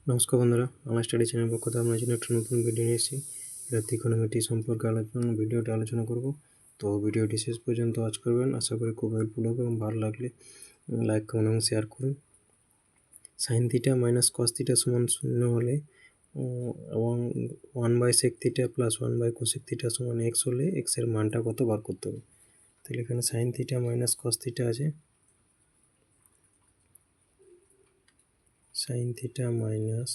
নমস্কার বন্ধুরা, আমার স্টাডি চ্যানেল পক্ষ থেকে আমরা জন্য একটা নতুন ভিডিও নিয়ে এসেছি। এরা ত্রিকোণমিতি সম্পর্কে আলোচনা করব। তো ভিডিওটি শেষ পর্যন্ত ওয়াচ করবেন, আশা করি খুব হেল্পফুল হবে এবং ভালো লাগলে লাইক কমেন্ট এবং শেয়ার করুন। Sign theta minus cos theta সমান 0 হলে এবং 1/sec theta plus 1/cosec theta সমান x হলে x এর মানটা কত বার করতে হবে। তাহলে এখানে sine theta minus cos theta আছে, sine theta minus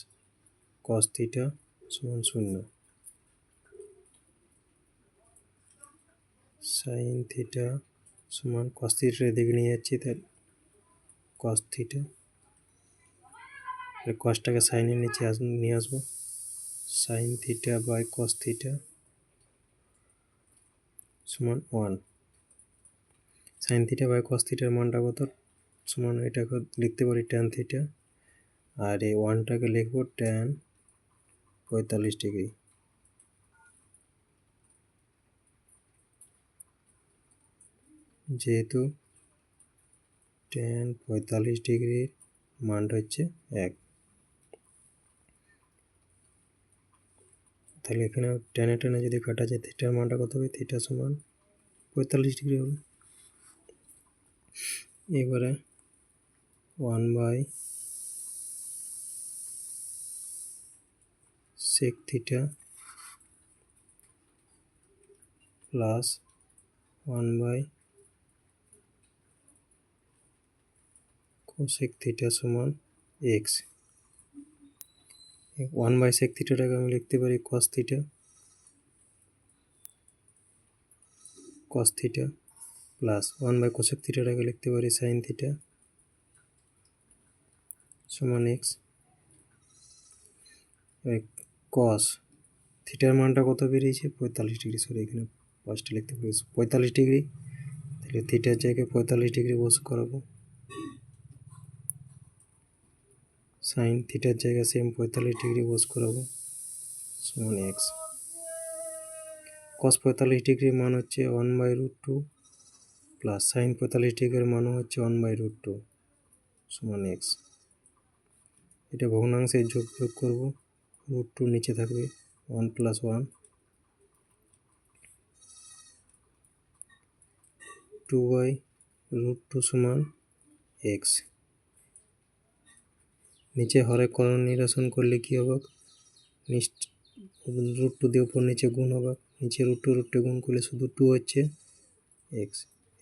cos theta সমান 0। সাইন থিটা সমান cos থিটার দিকে নিয়ে যাচ্ছি, তাহলে cos থিটা, কসটাকে সাইনের নিচে নিয়ে আসবো। Sine theta by cos theta সমান 1। সাইন থিটা বাই cos থিটার মানটা কত সমান, এটাকে লিখতে পারি ট্যান থিটা, আর এই 1টাকে লিখবো ট্যান 45 ডিগ্রি। যেহেতু ট্যান 45 ডিগ্রির মানটা হচ্ছে 1, তাহলে এখানে টেনে টেনে যদি কাটা যায় থিটার মানটা কত হবে, থিটা সমান 45 ডিগ্রি হবে। এবারে 1/sec theta plus 1/cosec theta সমান x। 1/sec থিটাটাকে আমি লিখতে পারি cos থিটা প্লাস 1/cosec থিটাটাকে লিখতে পারি sin থিটা সমান x। cos থিটার মানটা কত বেরিয়েছে 45 ডিগ্রি, সরি এখানে ফার্স্টে লিখতে পারি 45 ডিগ্রি, তাহলে থিটার জায়গায় 45 ডিগ্রি বসে করাবো। সাইন থিটার জায়গায় সেম 45 ডিগ্রি বস করাবো সমান x। cos 45 ডিগ্রির মান হচ্ছে 1/√2 প্লাস সাইন 45 ডিগ্রির মানও হচ্ছে 1/√2 সমান x। এটা ভগ্নাংশে যোগ করবো, √2 নিচে থাকবে 1 + 1, 2/√2 সমান x। নিচে হরে করণ নিরসন করলে কি হবে, √2 দিয়ে উপর নিচে গুণ হবে, নিচে √2 গুণ করলে শুধু 2 হচ্ছে x,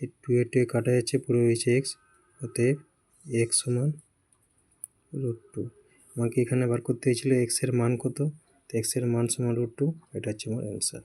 এই 2 এর 2 কাটা যাচ্ছে, পুরো হয়েছে x। অতএব x সমান √2। আমাকে এখানে বার করতে হয়েছিল x এর মান কত, তো x এর মান সমান √2, এটা হচ্ছে আমার অ্যান্সার।